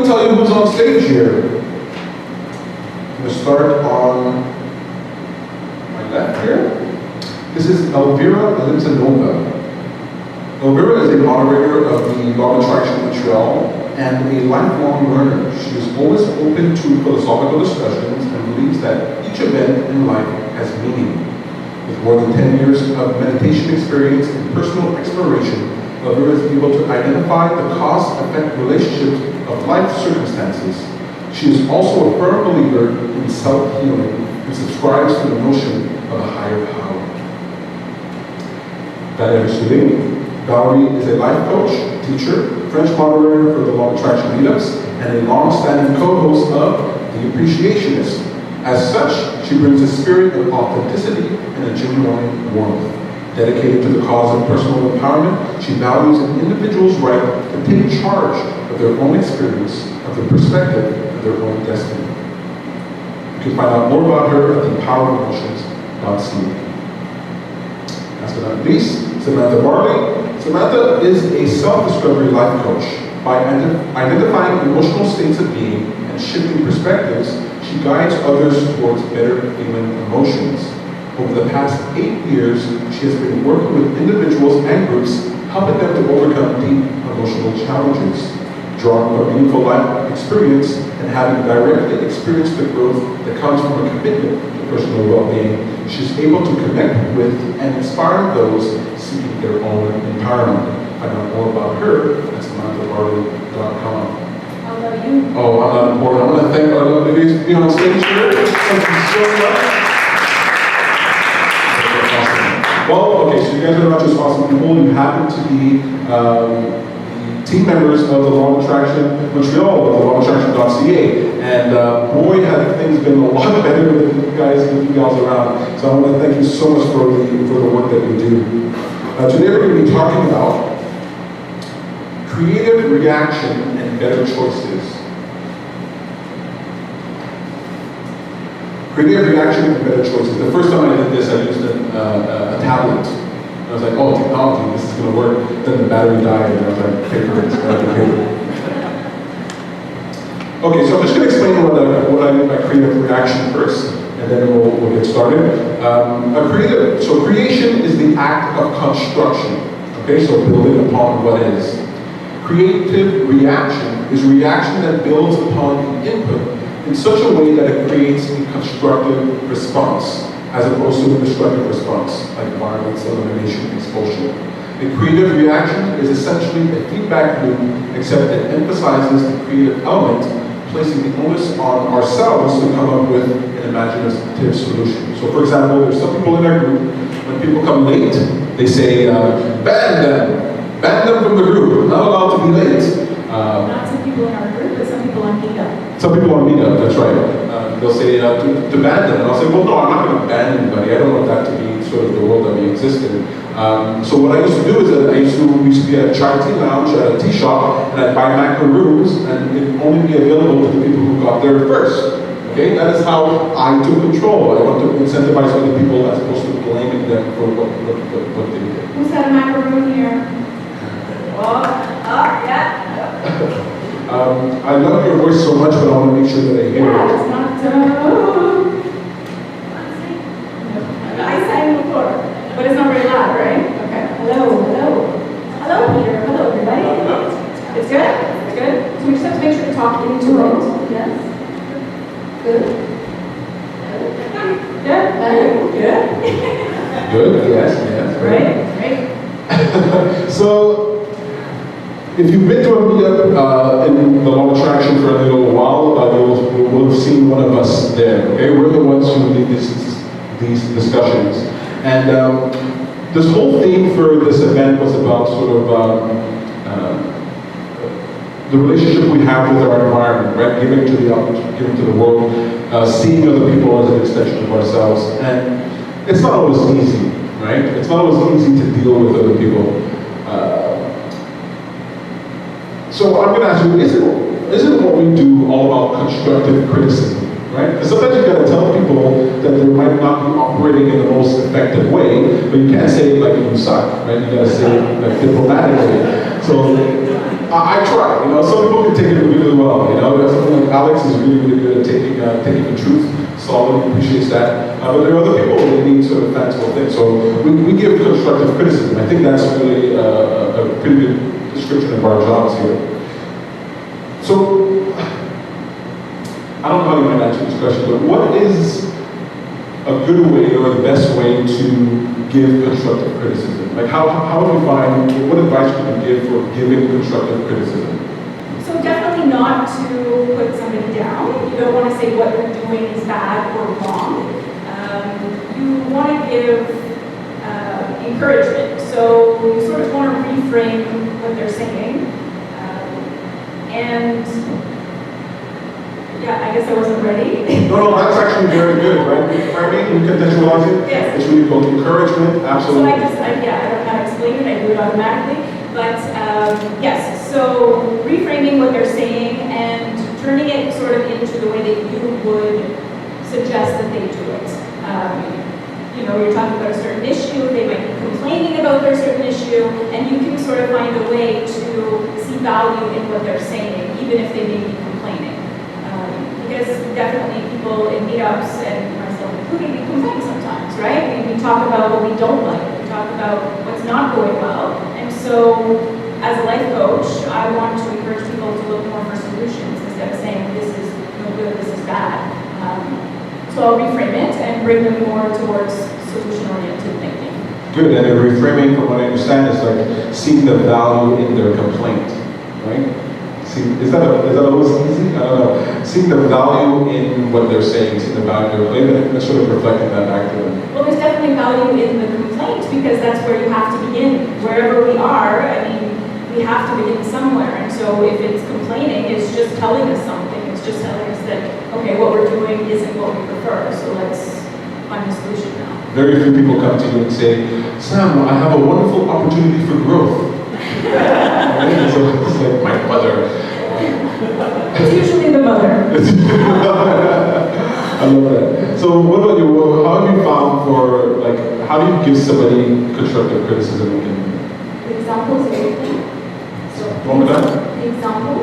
me tell you who's on stage here. I'm going to start on my left here. This is Elvira Alimzanova. Elvira is a moderator of the Law of Attraction Montreal and a lifelong learner. She is always open to philosophical discussions and believes that each event in life has meaning. With more than 10 years of meditation experience and personal exploration, Elvira is able to identify the cause-effect relationships of life circumstances. She is also a firm believer in self-healing and subscribes to the notion of a higher power. Valérie Soulé. Barley is a life coach, teacher, French moderator for the Law of Attraction meetups, and a long-standing co-host of The Appreciationist. As such, she brings a spirit of authenticity and a genuine warmth. Dedicated to the cause of personal empowerment, she values an individual's right to take charge of their own experience, of their perspective, of their own destiny. You can find out more about her at thepoweremotions.ca. Last but not least, Samantha Barley. Samantha is a self-discovery life coach. By identifying emotional states of being and shifting perspectives, she guides others towards better feeling emotions. Over the past 8 years, she has been working with individuals and groups, helping them to overcome deep emotional challenges. Drawing from meaningful life experience and having directly experienced the growth that comes from a commitment to personal well-being, she's able to connect with and inspire those seeking their own empowerment. Find out more about her at SamanthaBarley.com. How about you? Oh, I'm not important. I want to thank our lovely ladies for being on stage here. Thank you so much. Well, okay, so you guys are not just awesome people, you happen to be the team members of the Law of Attraction Montreal, of the lawattraction.ca, and boy, have things been a lot better with you guys and you gals around. So I want to thank you so much for the work that you do. Today we're going to be talking about creative reaction and better choices. Creative reaction and better choices. The first time I did this, I used a tablet. I was like, oh, technology, this is going to work. Then the battery died, and I was like, paper. Okay, so I'm just going to explain what I mean by creative reaction first, and then we'll get started. So creation is the act of construction. Okay, so building upon what is. Creative reaction is reaction that builds upon the input in such a way that it creates a constructive response, as opposed to a destructive response, like violence, elimination, expulsion. A creative reaction is essentially a feedback loop, except it emphasizes the creative element, placing the onus on ourselves to come up with an imaginative solution. So for example, there's some people in our group, when people come late, they say, ban them from the group, not allowed to be late. Not some people in our group, but some people on meetup. Some people on meetup, that's right. They'll say to ban them, and I'll say, well, no, I'm not going to ban anybody. I don't want that to be sort of the world that we exist in. So what I used to do is that we used to be at a chai tea lounge, at a tea shop, and I'd buy macaroons, and it'd only be available to the people who got there first. Okay, that is how I took control. I want to incentivize other people as opposed to blaming them for what they did. Who's had a macaroon here? Yeah. I love your voice so much, but I want to make sure that I hear it. It's not, I sang before, but it's not very loud, right? Okay. Hello, Peter. Hello, everybody. It's good? So we just have to make sure to talk into it. Yes? Good? Good, yes. Right? So, if you've been to a meetup in the Law of Attraction for a little while, you will have seen one of us there. Okay, we're the ones who lead these discussions, and this whole theme for this event was about sort of the relationship we have with our environment, right? Giving to the world, seeing other people as an extension of ourselves, and it's not always easy, right? It's not always easy to deal with other people. So I'm going to ask you, isn't what we do all about constructive criticism, right? Because sometimes you've got to tell people that they might not be operating in the most effective way, but you can't say it like you suck, right? You got to say it like diplomatically. So I try, some people can take it really, really well, Someone like Alex is really, really good at taking the truth, solidly appreciates that. But there are other people that need sort of fanciful things. So we give constructive criticism. I think that's really a pretty good description of our jobs here. So, I don't know how you might answer this question, but what is a good way or the best way to give constructive criticism? Like how do you find, what advice would you give for giving constructive criticism? So definitely not to put somebody down. You don't want to say what you're doing is bad or wrong. You want to give encouragement. So you sort of want to reframe what they're saying. And yeah, I guess I wasn't ready. No, that's actually very good, right? Reframing, contextualizing. Yes. It's really called encouragement, absolutely. So I don't know how to explain it, I do it automatically. But yes, so reframing what they're saying and turning it sort of into the way that you would suggest that they do it. You're talking about a certain issue, they might be complaining about their certain issue, and you can sort of find a way to see value in what they're saying, even if they may be complaining. Because definitely people in meetups, and myself included, we complain sometimes, right? We talk about what we don't like, we talk about what's not going well. And so, as a life coach, I want to encourage people to look more for solutions instead of saying this is no good, this is bad. So I'll reframe it and bring them more towards solution-oriented thinking. Good, and the reframing, from what I understand, is like seeing the value in their complaint, right? Is that always easy? I don't know. Seeing the value in what they're saying, seeing the value in their complaint, and sort of reflecting that back to them. Well, there's definitely value in the complaint because that's where you have to begin. Wherever we are, we have to begin somewhere. And so if it's complaining, it's just telling us something. It's just telling us that, okay, what we're doing isn't what we prefer, so let's find a solution now. Very few people come to you and say, Sam, I have a wonderful opportunity for growth. Right? So it's like my mother. It's usually the mother. I love that. So what about you? How have you found how do you give somebody constructive criticism? The example is everything. So one more time? The example.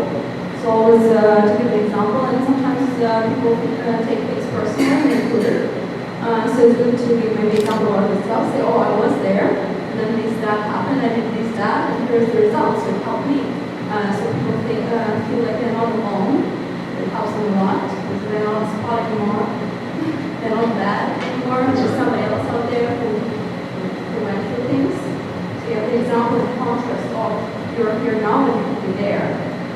So always to give an example, and sometimes people take things personal and include it. So it's good to give maybe an example of themselves, say, oh, I was there, and then that happened, I did this, that, and here's the results, so it helped me. So people feel like they're not alone. It helps them a lot, because they're not on the spot anymore. They're not bad anymore, there's somebody else out there who went through things. So you have the example of contrast of you're here now and you can be there.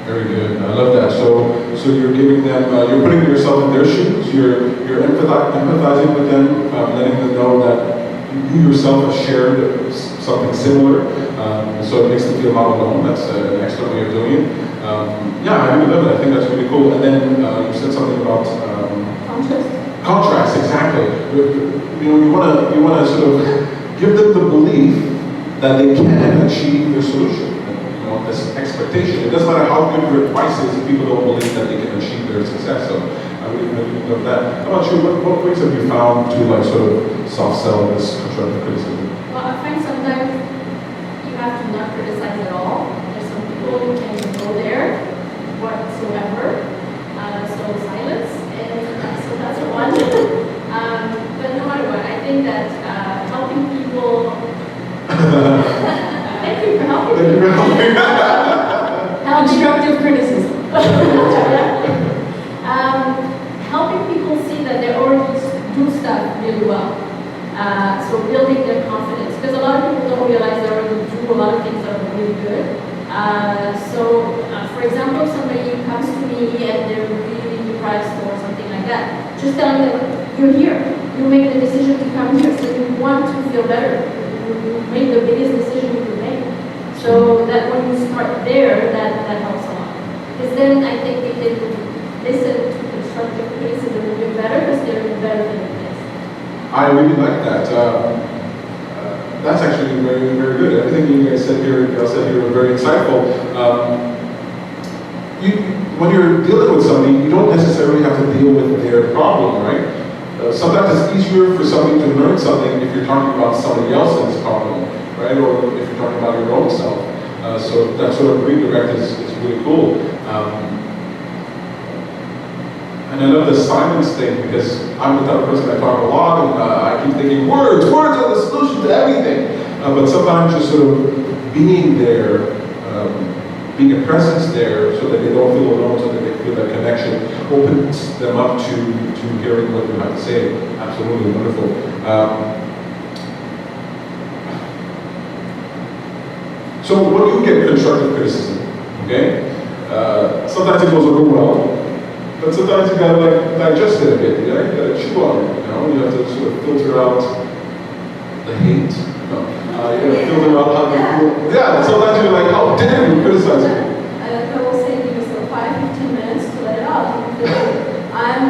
Very good. I love that. So you're giving them, you're putting yourself in their shoes. You're empathizing with them, letting them know that you yourself have shared something similar. So it makes them feel not alone. That's an excellent way of doing it. Yeah, I really love it. I think that's really cool. And then you said something about Contrast. Contrast, exactly. You want to sort of give them the belief that they can achieve their solution. This expectation. It doesn't matter how good your advice is if people don't believe that they can achieve their success. So I really love that. How about you? What ways have you found to sort of soft sell this constructive criticism? Well, I find sometimes you have to not criticize at all. There's some people who can go there whatsoever. So silence. And so that's one. But no matter what, I think that helping people. Thank you for helping me. Constructive criticism. Helping people see that they already do stuff really well. So building their confidence. Because a lot of people don't realize they already do a lot of things that are really good. For example, if somebody comes to me and they're really depressed or something like that, just telling them, you're here. You made the decision to come here, so you want to feel better. You made the biggest decision you could make. So that when you start there, that helps a lot. Because then I think they can listen to constructive criticism a bit better because they're in a better place. I really like that. That's actually very, very good. Everything you guys said here, was very insightful. When you're dealing with somebody, you don't necessarily have to deal with their problem, right? Sometimes it's easier for somebody to learn something if you're talking about somebody else's problem, right? Or if you're talking about your own self. So So that sort of redirect is really cool. And I love the silence thing because I'm the type of person that talk a lot, and I keep thinking words are the solution to everything. But sometimes just sort of being there, being a presence there so that they don't feel alone, so that they feel that connection opens them up to hearing what you have to say. Absolutely wonderful. So when you get constructive criticism, okay, sometimes it goes over well, but sometimes you gotta like digest it a bit, you gotta chew on it, you know, you have to sort of filter out the hate. No. You gotta filter out how you feel. Yeah, sometimes you're like, how dare you criticize me? I will say give yourself 5-15 minutes to let it out. I'm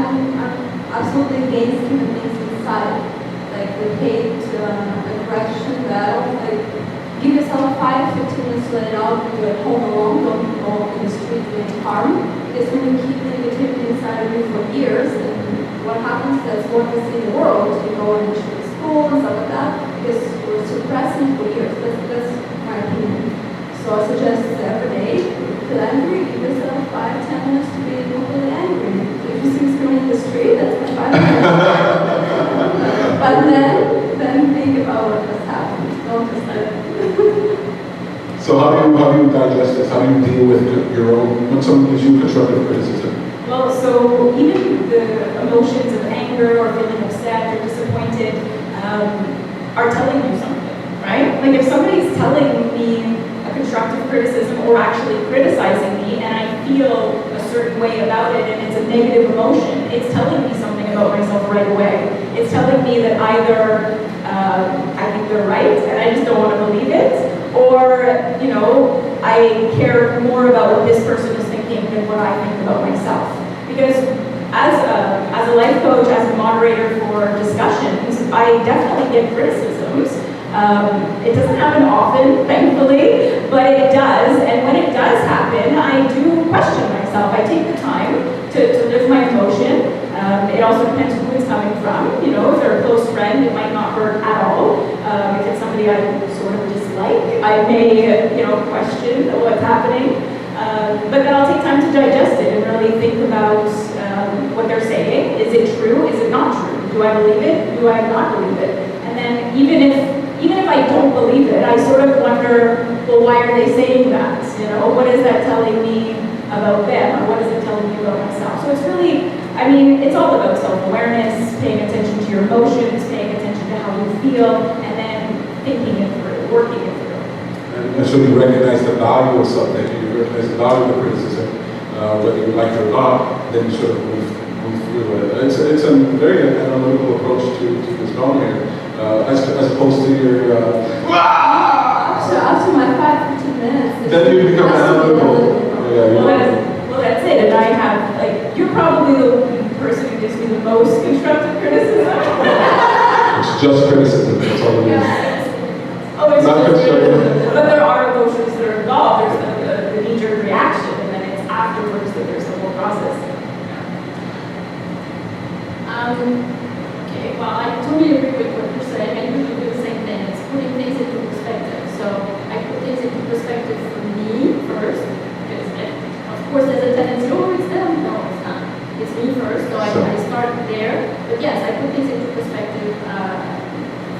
absolutely against human beings inside. Like the hate, aggression, battle. Like, give yourself 5-15 minutes to let it out. Do it home alone. Don't go in the street doing harm. Because when you keep negativity inside of you for years, and what happens is what we see in the world, you go and school and stuff like that, because we're suppressing for years. That's my opinion. So I suggest every day, feel angry, give yourself 5-10 minutes to be completely angry. If you see someone in the street, that's my 5 minutes. But then think about what has happened. Don't just let it. So how do you digest this? How do you deal with your own, when someone gives you constructive criticism? Well, so even the emotions of anger or feeling upset or disappointed are telling you something, right? Like if somebody's telling me a constructive criticism or actually criticizing me and I feel a certain way about it and it's a negative emotion, it's telling me something about myself right away. It's telling me that either I think they're right and I just don't want to believe it, or, you know, I care more about what this person is thinking than what I think about myself. Because as a life coach, as a moderator for discussions, I definitely get criticisms. It doesn't happen often, thankfully, but it does. And when it does happen, I do question myself. I take the time to live my emotion. It also depends who it's coming from. You know, if they're a close friend, it might not hurt at all. If it's somebody I sort of dislike, I may, you know, question what's happening. But then I'll take time to digest it and really think about what they're saying. Is it true? Is it not true? Do I believe it? Do I not believe it? And then even if I don't believe it, I sort of wonder, well, why are they saying that? You know, what is that telling me about them, or what is it telling me about myself? So it's really, I mean, it's all about self-awareness, paying attention to your emotions, paying attention to how you feel, and then thinking it through, working it through. And so you recognize the value of something, you recognize the value of the criticism, whether you like it or not, then you sort of move through it. It's a very analytical approach to this film here, as opposed to your, After my 5-15 minutes, then you become analytical. Well, that's it. And I have, like, you're probably the person who gives me the most constructive criticism. It's just criticism, that's all it is. Oh, it's Not just constructive. criticism. But there are emotions that are involved. There's the knee-jerk reaction, and then it's afterwards that there's the whole process. Okay, well, I totally agree with what you're saying. I usually do the same thing. It's putting things into perspective. So I put things into perspective for me first, because of course there's a tendency, oh, it's them. No, it's not. It's me first, so I start there. But yes, I put things into perspective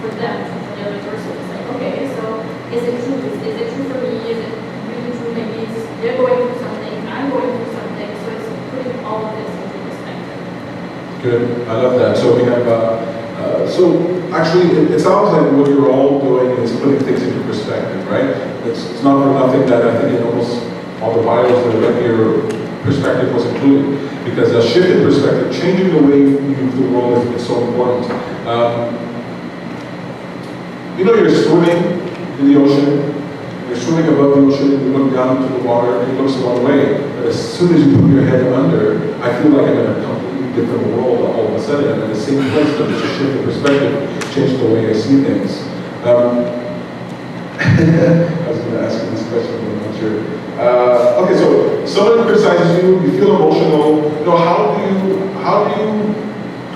for them, for the other person. It's like, okay, so is it true? Is it true for me? Is it really true? Maybe it's, they're going through something, I'm going through something. So it's putting all of this into perspective. Good, I love that. So we have, so actually it sounds like what you're all doing is putting things into perspective, right? It's not for nothing that I think in almost all the bios that read here, perspective was included. Because a shift in perspective, changing the way you view the world is so important. You know, you're swimming in the ocean, you're swimming above the ocean, and you look down into the water, and it looks one way. But as soon as you put your head under, I feel like I'm in a completely different world all of a sudden. I'm in the same place, but it's a shift in perspective, change the way I see things. I was going to ask you this question, but I'm not sure. Okay, so someone criticizes you, you feel emotional. You know, how do you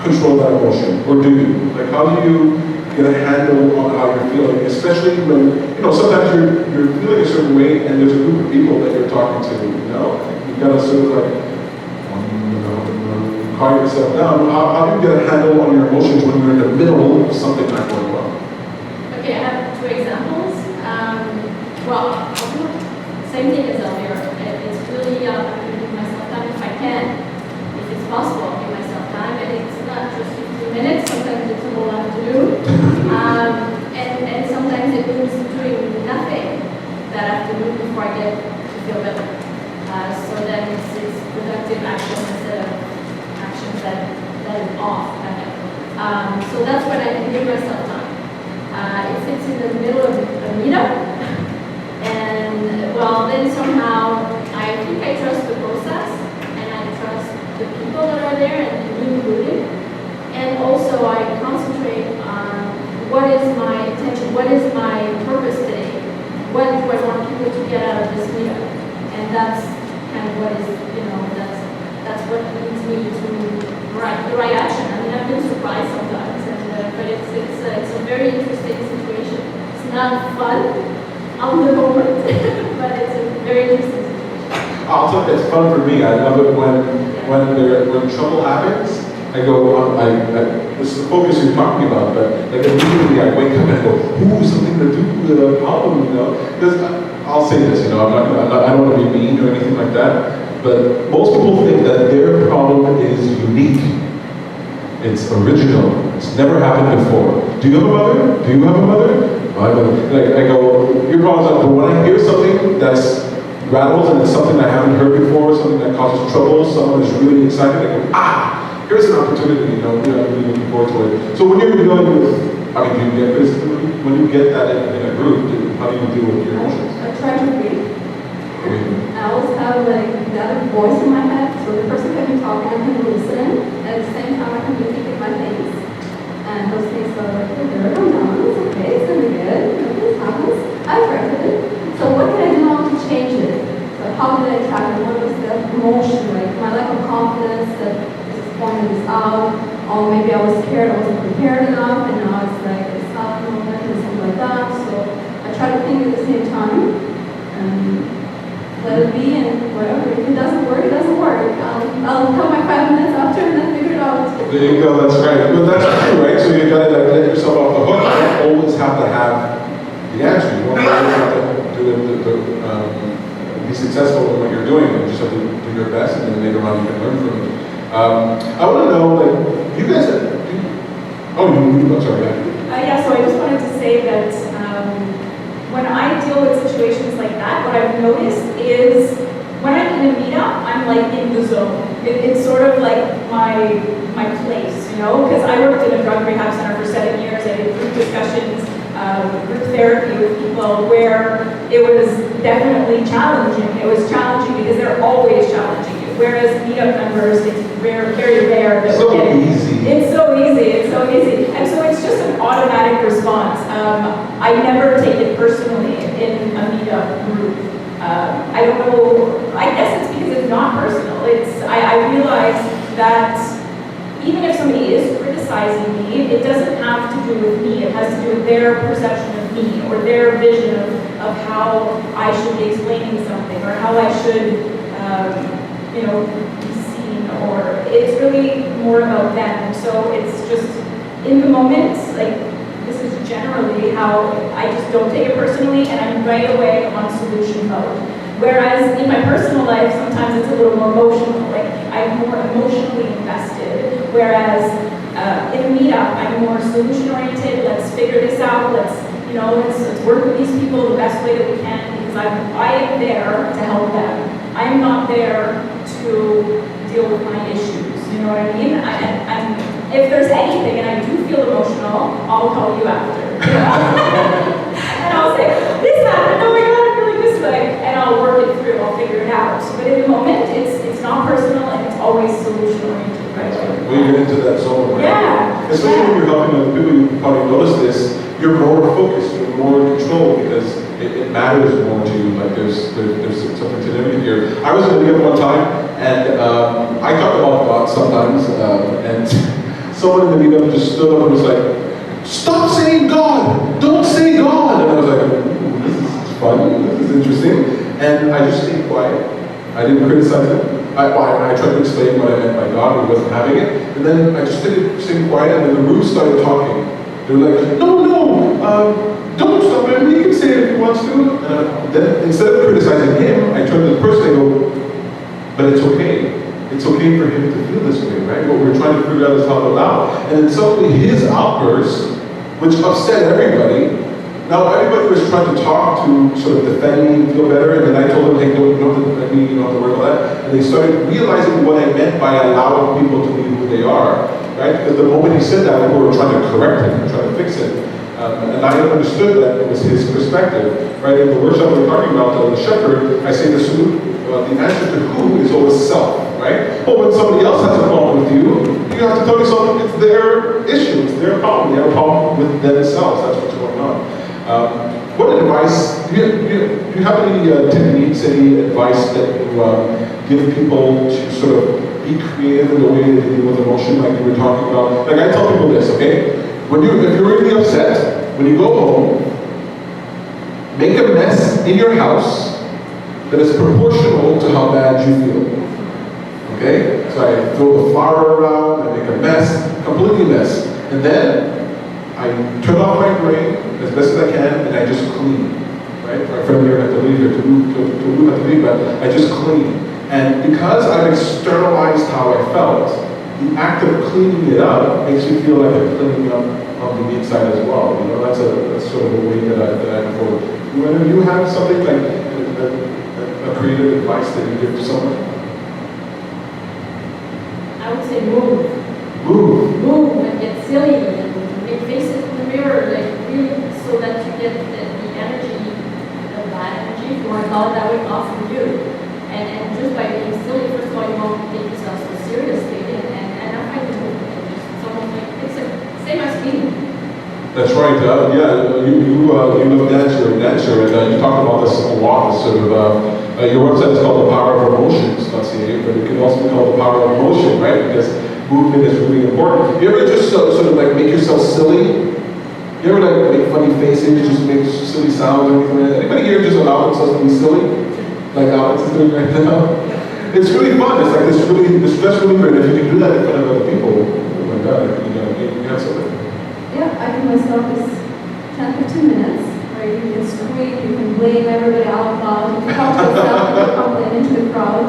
control that emotion, or do you? Like, how do you get a handle on how you're feeling, especially when, sometimes you're feeling a certain way and there's a group of people that you're talking to, You've got to sort of like, calm yourself down. How do you get a handle on your emotions when you're in the middle of something not going well? Okay, I have 2 examples. Well, same thing as Elvira. It's really, I'm giving myself time if I can. If it's possible, I'll give myself time. And it's not just 15 minutes, sometimes it's a whole lot to do. And sometimes it means doing nothing that I have to do before I get to feel better. So then it's productive action instead of actions that is off. So that's when I can give myself time. If it's in the middle of a meetup, and well, then somehow I think I trust the process, and I trust the people that are there, and me included. And also I concentrate on what is my intention, what is my purpose today, what do I want people to get out of this meetup, and that's kind of what is, that's what leads me to the right action. I mean, I've been surprised sometimes, but it's a very interesting situation. It's not fun on the moment, but it's a very interesting situation. I'll tell you, it's fun for me. I love it when trouble happens. I go, this is the focus you're talking about, but like immediately I wake up and I go, ooh, something to do with a problem, Because I'll say this, I don't want to be mean or anything like that, but most people think that their problem is unique. It's original. It's never happened before. Do you have a mother? Do you have a mother? My mother. Like, I go, your problem's not, but when I hear something that's rattles and it's something I haven't heard before, something that causes trouble, someone is really excited, I go, here's an opportunity, I'm really looking forward to it. So when you're dealing with, when you get that in a group, how do you deal with your emotions? I try to breathe. I always have like the other voice in my head, so the person can be talking, I can listen, at the same time I can be thinking my things. And those things are like, okay, they're going down, it's okay, it's gonna be good, nothing happens, I corrected it. So what can I do now to change it? So how did I tackle it? What was the emotion, like my lack of confidence that pointed this out, or maybe I was scared, I wasn't prepared enough, and now it's like a soft moment or something like that. So I try to think at the same time, and let it be, and whatever. If it doesn't work, it doesn't work. I'll come my 5 minutes after and then figure it out. There you go, that's right. But that's true, right? So you gotta let yourself off the hook. You don't always have to have the answer. You won't always have to be successful in what you're doing. You just have to do your best, and then later on you can learn from it. I want to know, you guys, I'm sorry. Yeah, so I just wanted to say that when I deal with situations like that, what I've noticed is when I'm in a meetup, I'm like in the zone. It's sort of like my place, because I worked in a drug rehab center for 7 years. I did group discussions, group therapy with people where it was definitely challenging. It was challenging because they're always challenging. Whereas meetup members, it's very rare that we're getting. It's so easy. And so it's just an automatic response. I never take it personally in a meetup group. I don't know, I guess it's because it's not personal. I realize that even if somebody is criticizing me, it doesn't have to do with me. It has to do with their perception of me or their vision of how I should be explaining something or how I should be seen, or it's really more about them. So it's just in the moment, like this is generally how I just don't take it personally, and I'm right away on solution mode. Whereas in my personal life, sometimes it's a little more emotional, like I'm more emotionally invested. Whereas in a meetup, I'm more solution oriented. Let's figure this out. Let's work with these people the best way that we can, because I am there to help them. I'm not there to deal with my issues, you know what I mean? And if there's anything, and I do feel emotional, I'll call you after. And I'll say, this happened, oh my God, I'm feeling this way. And I'll work it through, I'll figure it out. But in the moment, it's not personal, and it's always solution-oriented, right? When you get into that zone, right? Yeah. Especially when you're helping other people, you probably notice this, you're more focused, you're more in control, because it matters more to you. Like there's something to live here. I was in a meetup one time, and I talk about God sometimes, and someone in the meetup just stood up and was like, stop saying God, don't say God. And I was like, ooh, this is fun, this is interesting. And I just stayed quiet. I didn't criticize him. I tried to explain what I meant by God, he wasn't having it. And then I just stayed quiet, and then the room started talking. They were like, don't stop him, he can say it if he wants to. And then instead of criticizing him, I turned to the person and go, but it's okay. It's okay for him to feel this way, right? What we're trying to figure out is how to allow. And then suddenly his outburst, which upset everybody, now everybody was trying to talk to sort of defend me and feel better, and then I told them, hey, don't defend me, you don't have to worry about that. And they started realizing what I meant by allowing people to be who they are, right? Because the moment he said that, people were trying to correct him, trying to fix it. And I understood that it was his perspective, right? In the workshop we were talking about, the shepherd, I say the answer to who is always self, right? But when somebody else has a problem with you have to tell me something, it's their issue, it's their problem. They have a problem with themselves, that's what's going on. What advice, do you have any techniques, any advice that you give people to sort of be creative in the way they deal with emotion, like you were talking about? Like I tell people this, okay? If you're really upset, when you go home, make a mess in your house that is proportional to how bad you feel. Okay? So I throw the flour around, I make a mess, completely mess. And then I turn off my brain as best as I can, and I just clean. Right? My friend here had to leave here to leave, but I just clean. And because I've externalized how I felt, the act of cleaning it up makes you feel like I'm cleaning up on the inside as well. You know, that's sort of a way that I forward. Whether you have something like a creative advice that you give to someone? I would say move. Move and get silly and make faces in the mirror, like really, so that you get the energy, the bad energy, if you want to call it that way, off of you. And just by being silly, first of all, you won't take yourself so seriously. And I find it's almost like it's the same as me. That's right. You love dance, you're a dancer, and you talk about this a lot. This sort of your website is called The Power of Emotions.ca, but it can also be called The Power of Emotion, right? Because movement is really important. You ever just sort of like make yourself silly? You ever like make funny faces, just make silly sounds or anything like that? Anybody here just allow themselves to be silly? Like Alex is doing right now? It's really fun. It's like the stress reliever. And if you can do that in front of other people, oh my God, you have something. Yeah, I give myself this 10-15 minutes where you can scream, you can blame everybody out loud, you can talk to yourself, you can complain into the crowd.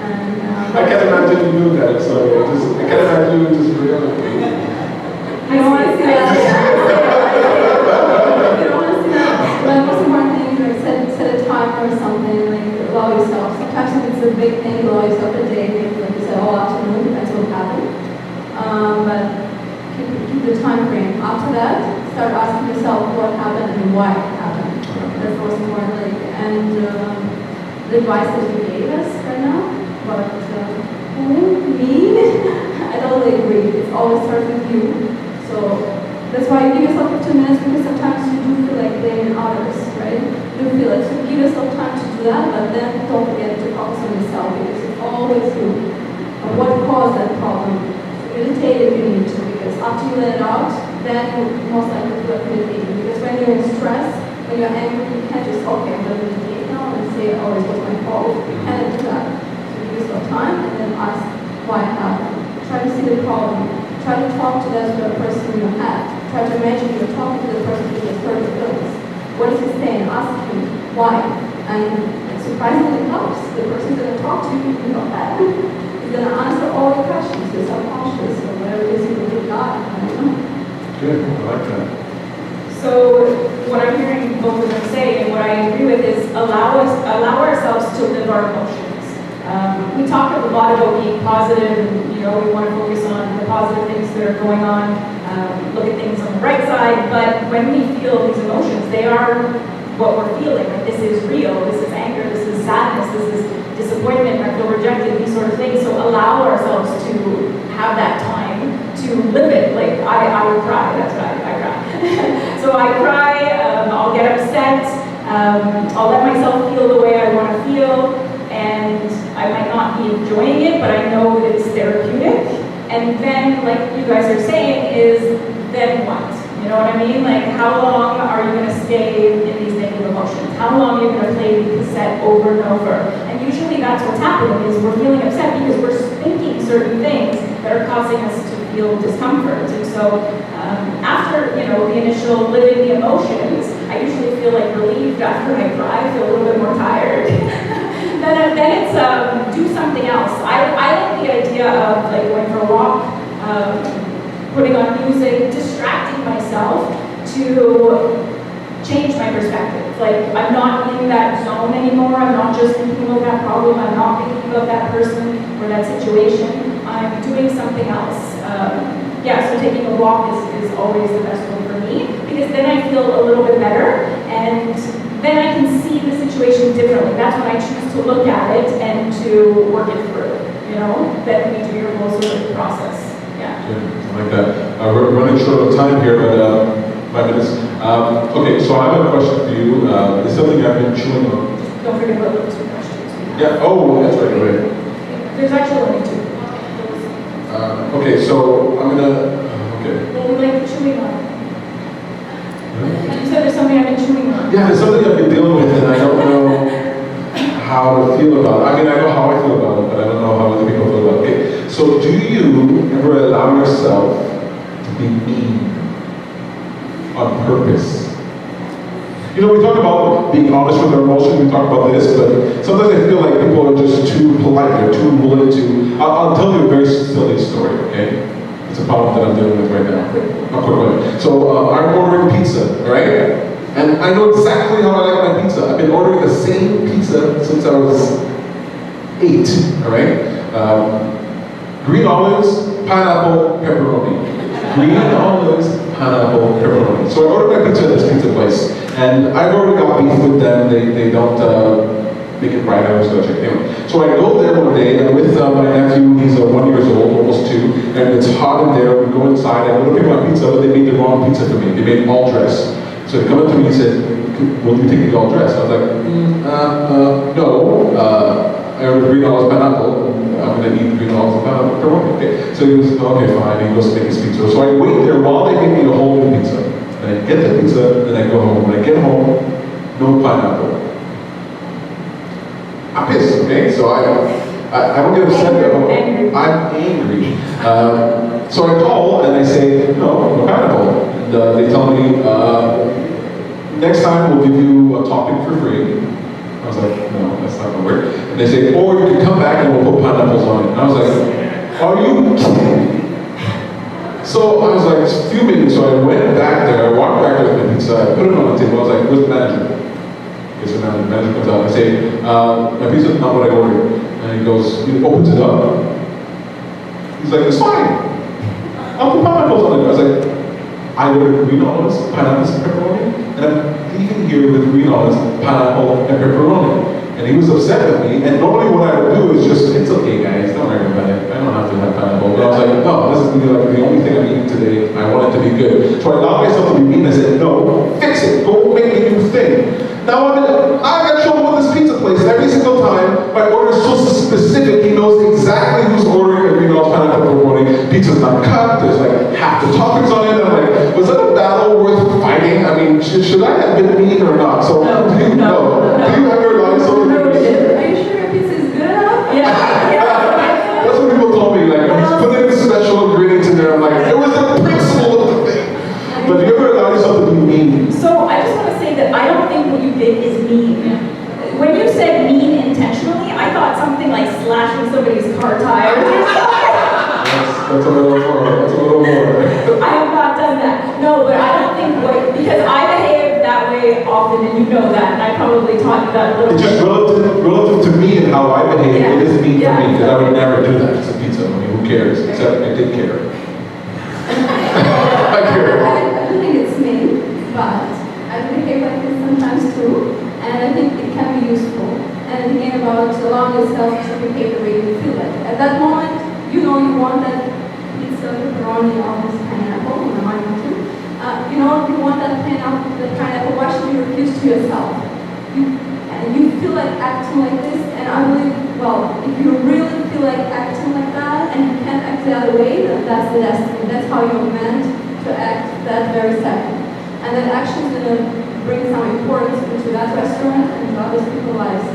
And, I can't imagine you doing that, so I can't imagine you just really. I don't want to see that. You don't want to see that. But the most important thing is like set a timer or something, like allow yourself. Sometimes if it's a big thing, allow yourself a day, maybe like you said, all afternoon, depends what happened. But keep the time frame. After that, start asking yourself what happened and why it happened. That's the most important. And the advice that you gave us right now, but me, I totally agree. It always starts with you. So that's why you give yourself 15 minutes, because sometimes you do feel like blaming others, right? You do feel like, so give yourself time to do that, but then don't forget to focus on yourself, because it's always you. And what caused that problem? Meditate if you need to, because after you let it out, then you most likely feel like meditating. Because when you're in stress, when you're angry, you can't just, okay, I'm going to meditate now and say, oh, it was my fault. You can't do that. So give yourself time and then ask why it happened. Try to see the problem. Try to talk to that person in your head. Try to imagine you're talking to the person who just hurt your feelings. What is he saying? Ask him why. And surprisingly it helps. The person is going to talk to you in your head. He's going to answer all your questions, your subconscious, or whatever it is you really got. I don't know. Good, I like that. So what I'm hearing both of them say, and what I agree with, is allow ourselves to live our emotions. We talk a lot about being positive, and we want to focus on the positive things that are going on, look at things on the right side. But when we feel these emotions, they are what we're feeling. Like, this is real. This is anger. This is sadness. This is disappointment. I feel rejected. These sort of things. So allow ourselves to have that time to live it. Like I would cry. That's what I cry. So I cry. I'll get upset. I'll let myself feel the way I want to feel. And I might not be enjoying it, but I know that it's therapeutic. And then, like you guys are saying, is then what? You know what I mean? Like, how long are you going to stay in these negative emotions? How long are you going to play the cassette over and over? And usually that's what's happening, is we're feeling upset because we're thinking certain things that are causing us to feel discomfort. And so after, you know, the initial living the emotions, I usually feel like relieved after I cry, I feel a little bit more tired. then it's do something else. I like the idea of like going for a walk, putting on music, distracting myself to change my perspective. Like, I'm not in that zone anymore. I'm not just thinking about that problem. I'm not thinking about that person or that situation. I'm doing something else. So taking a walk is always the best one for me, because then I feel a little bit better, and then I can see the situation differently. That's when I choose to look at it and to work it through, you know? Then we do your whole sort of process. Yeah. Good. I like that. We're running short of time here, but 5 minutes. Okay, so I have a question for you. It's something I've been chewing on. Don't forget about those 2 questions. Yeah, oh, that's right. There's actually only 2. Okay, so I'm gonna, okay. Well, we like the chewing on. You said there's something I've been chewing on. Yeah, there's something I've been dealing with and I don't know how to feel about it. I mean, I know how I feel about it, but I don't know how other people feel about it. Okay, so do you ever allow yourself to be mean on purpose? You know, we talk about being honest with our emotions, we talk about this, but sometimes I feel like people are just too polite, they're too willing to. I'll tell you a very silly story, okay? It's a problem that I'm dealing with right now. A quick one. So I'm ordering pizza, right? And I know exactly how I like my pizza. I've been ordering the same pizza since I was 8, all right? Green olives, pineapple, pepperoni. Green olives, pineapple, pepperoni. So I ordered my pizza at this pizza place, and I've already got beef with them. They don't make it right. I was going to check anyway. So I go there one day, and with my nephew, he's 1 year old, almost 2, and it's hot in there. We go inside, I go to pick my pizza, but they made the wrong pizza for me. They made all dress. So they come up to me and said, "Will you take the all dress?" I was like, no. I ordered green olives, pineapple. I'm going to eat green olives and pineapple pepperoni. Okay. So he goes, okay, fine. He goes to make his pizza. So I wait there while they make me a whole new pizza. And I get the pizza, and I go home. When I get home, no pineapple. I'm pissed, okay? So I don't get upset about it. I'm angry. So I call and I say, no pineapple. And they tell me, next time we'll give you a topping for free. I was like, no, that's not gonna work. And they say, or you can come back and we'll put pineapples on it. And I was like, are you kidding me? So I was like fuming, so I went back there, I walked back with my pizza, I put it on the table, I was like, where's the manager? Okay, so now the manager comes out, I say, my pizza is not what I ordered. And he goes, he opens it up. He's like, it's fine. I'll put pineapples on it. I was like, I ordered green olives, pineapples, and pepperoni, and I'm leaving here with green olives, pineapple, and pepperoni. And he was upset with me, and normally what I would do is just, it's okay guys, don't worry about it. I don't have to have pineapple. But I was like, no, this is gonna be like the only thing I'm eating today. I want it to be good. So I allowed myself to be mean. I said, no, fix it. Go make a new thing. Now I got trouble with this pizza place. Every single time my order is so specific, he knows exactly who's ordering the green olives, pineapple, pepperoni. Pizza's not cut. There's like half the toppings on it. I'm like, was that a battle worth fighting? I mean, should I have been mean or not? So do you know? Do you ever lie so? Are you sure your pizza is good enough? Yeah. That's what people told me. Like, I'm putting special ingredients in there. I'm like, it was the principle of the thing. But do you ever allow yourself to be mean? So I just want to say that I don't think what you did is mean. When you said mean intentionally, I thought something like slashing somebody's car tires. That's a little more. That's a little more. I have not done that. No, but I don't think because I behave that way often, and you know that, and I probably taught you that a little It's bit. just relative to me and how I behave. Yeah. It is mean Yeah. for me because I would never do that. It's a pizza. I mean, who cares? Except I did care. I care. I do think it's me, but I behave like this sometimes too, and I think it can be useful. And thinking about allowing yourself to behave the way you feel like. At that moment, you know you want that pizza, pepperoni, olives, pineapple, and I want to. You know you want that pineapple. Why should you refuse to yourself? You feel like acting like this, and I believe, well, if you really feel like acting like that, and you can't act the other way, then that's the destiny. That's how you're meant to to act that very second. And that action is going to bring some importance into that restaurant and to other people's lives.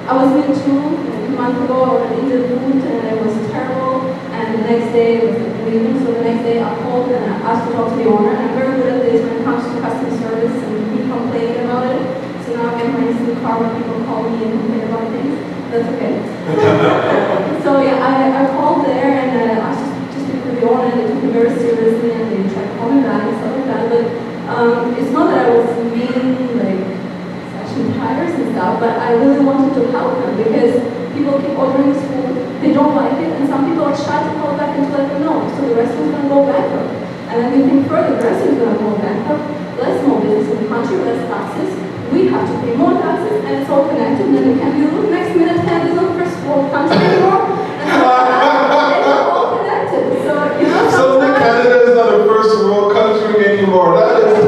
I was mean too, like a month ago, I ordered Indian food and it was terrible, and the next day it was leaving, so the next day I called and I asked to talk to the owner, and I'm very good at this when it comes to customer service and me complaining about it. So now I get my instant car when people call me and complain about things. That's okay. So yeah, I called there and I asked to speak with the owner, and they took me very seriously and they tried to call me back and stuff like that. But it's not that I was mean, like slashing tires and stuff, but I really wanted to help them because people keep ordering this food, they don't like it, and some people are shy to call back and to let them know. So the restaurant's gonna go bankrupt. And then you think further, the restaurant's gonna go bankrupt, less more business in the country, less taxes. We have to pay more taxes, and it's all connected. And then we can't do the next minute hand is on first world country anymore. And it's all connected. So you know, Suddenly Canada is not a first world country anymore. That is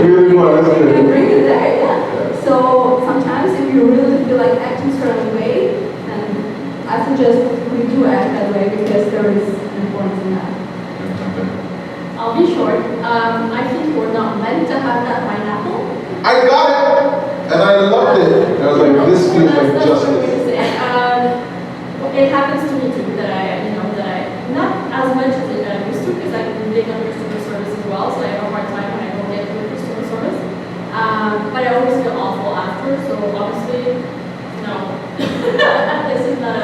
really fun, isn't you can it? bring it there, yeah. So sometimes if you really feel like acting a certain way, then I suggest we do act that way because there is importance in that. I'll be short. I think we're not meant to have that pineapple. I got it! And I loved it. I was like, this feels like That's what I'm justice. going to say. It happens to me too that I not as much as I used to because I'm big on customer service as well, so I have a hard time when I don't get good customer service. But I always feel awful after, so obviously, no. This is not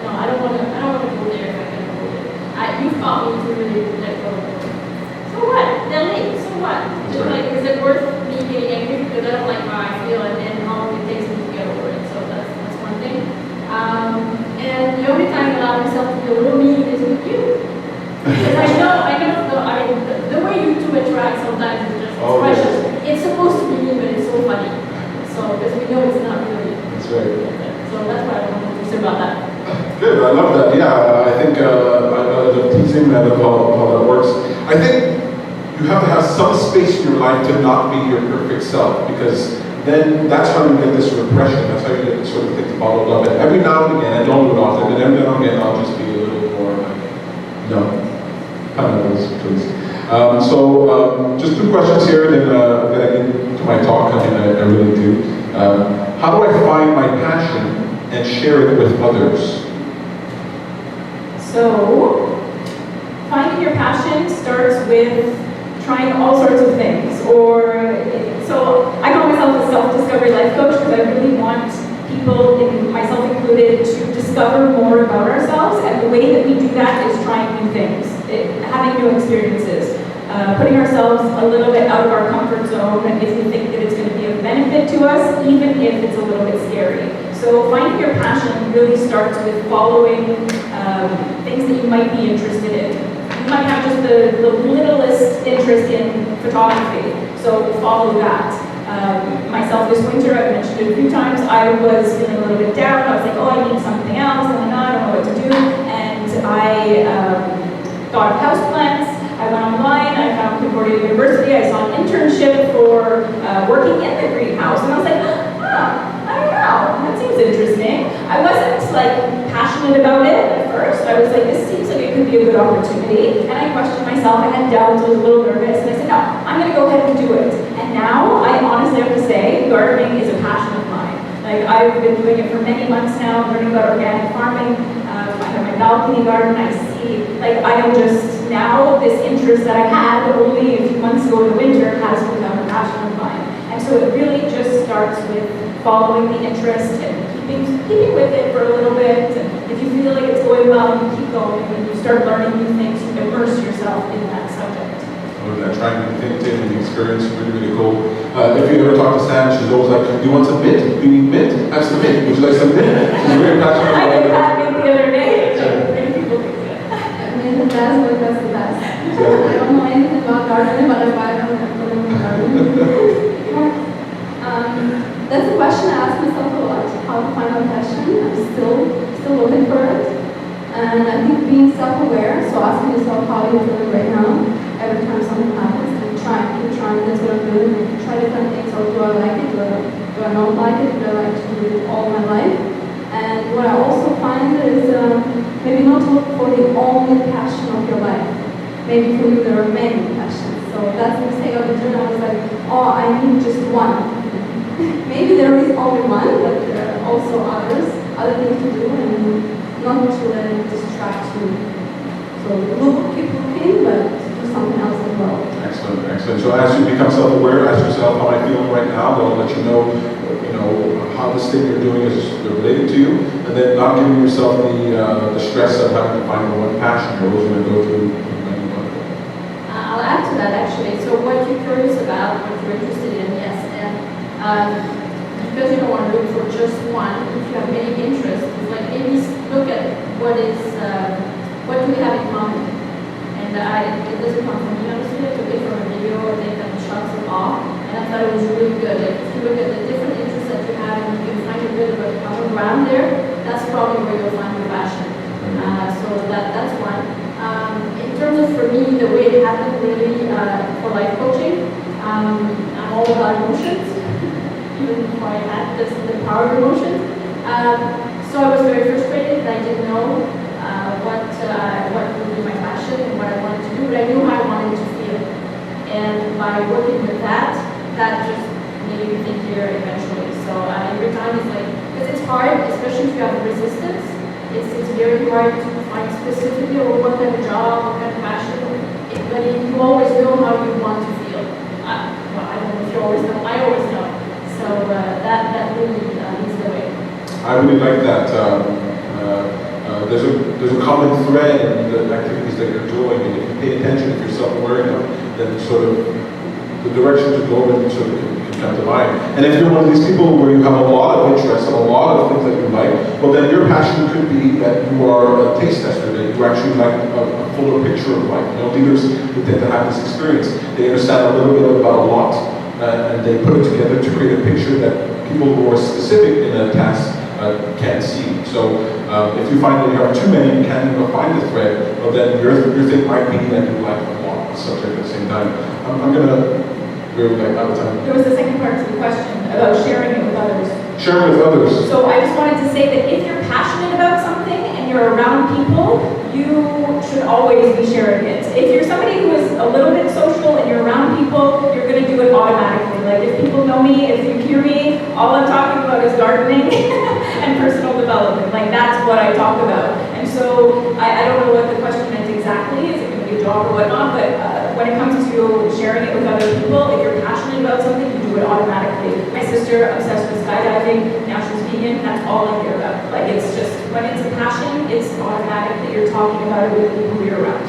no, I don't want to go there if I can avoid it. You've taught me to really let go. So what? They'll leave, so what? Just right. like, is it worth me getting angry because I don't like how I feel and how long it takes me to get over it? So that's one thing. And the only time I allow myself to be a little mean is with you. Because I mean, the way you two interact sometimes is just precious. Yeah. It's supposed to be mean, but it's so funny. So, because we know it's not really. That's right. So that's what I wanted to say about that. Good, I love that. Yeah, I think the teasing that of how that works. I think you have to have some space in your life to not be your perfect self, because then that's how you get this repression. That's how you get sort of things bottled up. And every now and again, I don't do it often, and every now and again I'll just be a little more like, no, kind of those please. So just two questions here, then I'm gonna get into my talk. I mean, I really do. How do I find my passion and share it with others? So, finding your passion starts with trying all sorts of things. So I call myself a self-discovery life coach because I really want people, myself included, to discover more about ourselves. And the way that we do that is trying new things, having new experiences, putting ourselves a little bit out of our comfort zone if we think that it's going to be of benefit to us, even if it's a little bit scary. So finding your passion really starts with following things that you might be interested in. You might have just the littlest interest in photography, so follow that. Myself this winter, I've mentioned it a few times, I was feeling a little bit down. I was like, oh, I need something else, and I don't know what to do. And I thought of houseplants. I went online, I found Concordia University, I saw an internship for working in the greenhouse, and I was like, I don't know, that seems interesting. I wasn't like passionate about it at first. I was like, this seems like it could be a good opportunity. And I questioned myself, I had doubts, I was a little nervous, and I said, no, I'm gonna go ahead and do it. And now, I honestly have to say, gardening is a passion of mine. Like, I've been doing it for many months now, learning about organic farming. I have my balcony garden, I see, like, I am just, now, this interest that I had only a few months ago in the winter has become a passion of mine. And so it really just starts with following the interest and keeping with it for a little bit. And if you feel like it's going well, you keep going. When you start learning new things, you immerse yourself in that subject. Trying new things in the experience, really, really cool. If you ever talk to Sam, she's always like, do you want some mint? Do you need mint? Have some mint. Would you like some mint? She's very passionate I about did it. that mint the other day. Many people think that. Mint the best, but that's the best. I don't know anything about gardening, but I buy them and put them in the garden. That's a question I ask myself a lot, how to find my passion. I'm still looking for it. And I think being self-aware, so asking yourself how you're feeling right now, every time something happens, and keep trying, that's what I'm doing. I try different things, so do I like it, do I not like it, do I like to do it all my life? And what I also find is maybe not look for the only passion of your life. maybe for you there are many passions. So that's the mistake of the journal. I was like, oh, I need just one. Maybe there is only one, but there are also other things to do, and not to let it distract you. So keep looking, but do something else as well. Excellent, excellent. So as you become self-aware, ask yourself, how am I feeling right now? That'll let you know, how this thing you're doing is related to you, and then not giving yourself the stress of having to find one passion. You're always going to go through many one. I'll add to that actually. So what you're curious about, what you're interested in, yes, and because you don't want to look for just one, if you have many interests, like maybe look at what do we have in common. And it doesn't come from me, honestly. I took it from a video, I think, that shots of awe, and I thought it was really good. Like, if you look at the different interests that you have and you can find a bit of a common ground there, that's probably where you'll find your passion. So that's one. In terms of, for me, the way it happened really for life coaching, I'm all about emotions, even before I had the power of emotions. So I was very frustrated that I didn't know what would be my passion and what I wanted to do, but I knew how I wanted to feel. And by working with that just made me think here eventually. So every time it's like, because it's hard, especially if you have resistance, it's very hard to find specifically what kind of job, what kind of passion, but you always know how you want to feel. Well, I don't know if you always know, I always know. So that really leads the way. I really like that. There's a common thread in the activities that you're doing, and if you pay attention, if you're self-aware enough, then sort of the direction to go in sort of can come to mind. And if you're one of these people where you have a lot of interests and a lot of things that you like, well then your passion could be that you are a taste tester, that you actually like a fuller picture of life. Leaders who tend to have this experience, they understand a little bit about a lot, and they put it together to create a picture that people who are specific in a task can't see. So if you find that you have too many, you can't even find the thread, well then your thing might be that you like a lot of subject at the same time. I'm gonna go like out of time. There was a second part to the question about sharing it with others. Sharing with others. So I just wanted to say that if you're passionate about something and you're around people, you should always be sharing it. If you're somebody who is a little bit social and you're around people, you're going to do it automatically. Like if people know me, if you hear me, all I'm talking about is gardening and personal development. Like that's what I talk about. And so I don't know what the question meant exactly. Is it going to be a job or whatnot? But when it comes to sharing it with other people, if you're passionate about something, you do it automatically. My sister, obsessed with skydiving, now she's vegan, that's all I hear about. Like it's just, when it's a passion, it's automatic that you're talking about it with people you're around.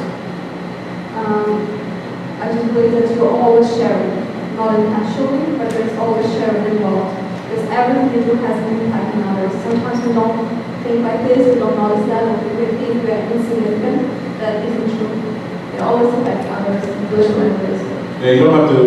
I just believe that you're always sharing, not intentionally, but there's always sharing involved. Because everything you do has an impact on others. Sometimes we don't think like this, we don't notice that, and we think we're insignificant. That isn't true. It always affects others, good or bad. Yeah, you don't have to.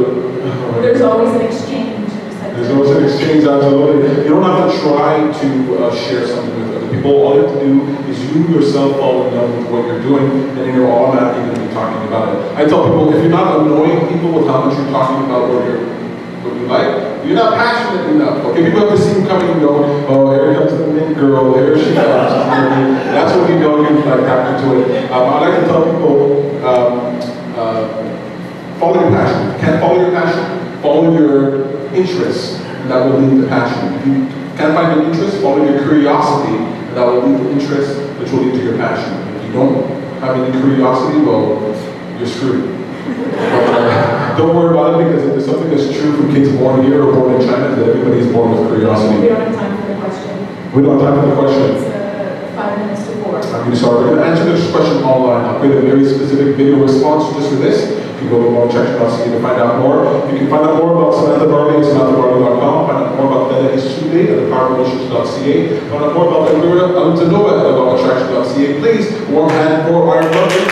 There's always an exchange. There's always an exchange, absolutely. You don't have to try to share something with other people. All you have to do is you yourself fall in love with what you're doing, and then you're automatically going to be talking about it. I tell people, if you're not annoying people with how much you're talking about what you like, you're not passionate enough. Okay, people have to see you coming and go, oh, here comes the mint girl, here she comes. That's when you know you're like tapped into it. I like to tell people, follow your passion. If you can't follow your passion, follow your interests, and that will lead to passion. If you can't find an interest, follow your curiosity, and that will lead to interest, which will lead to your passion. If you don't have any curiosity, well, you're screwed. But, don't worry about it, because if there's something that's true for kids born here or born in China, that everybody is born with curiosity. We don't have time for the question. We don't have time for the question. It's 5 minutes to 4. I'm really sorry. We're going to answer this question online. I'll create a very specific video response just for this. You can go to wildcards to find out more. You can find out more about Samantha Barley at samanthabarley.com. Find out more about Valérie Soulé at thepoweremotions.ca. Find out more about Elvira, Alimzanova at wildcards.ca. Please, warm hand for our lovely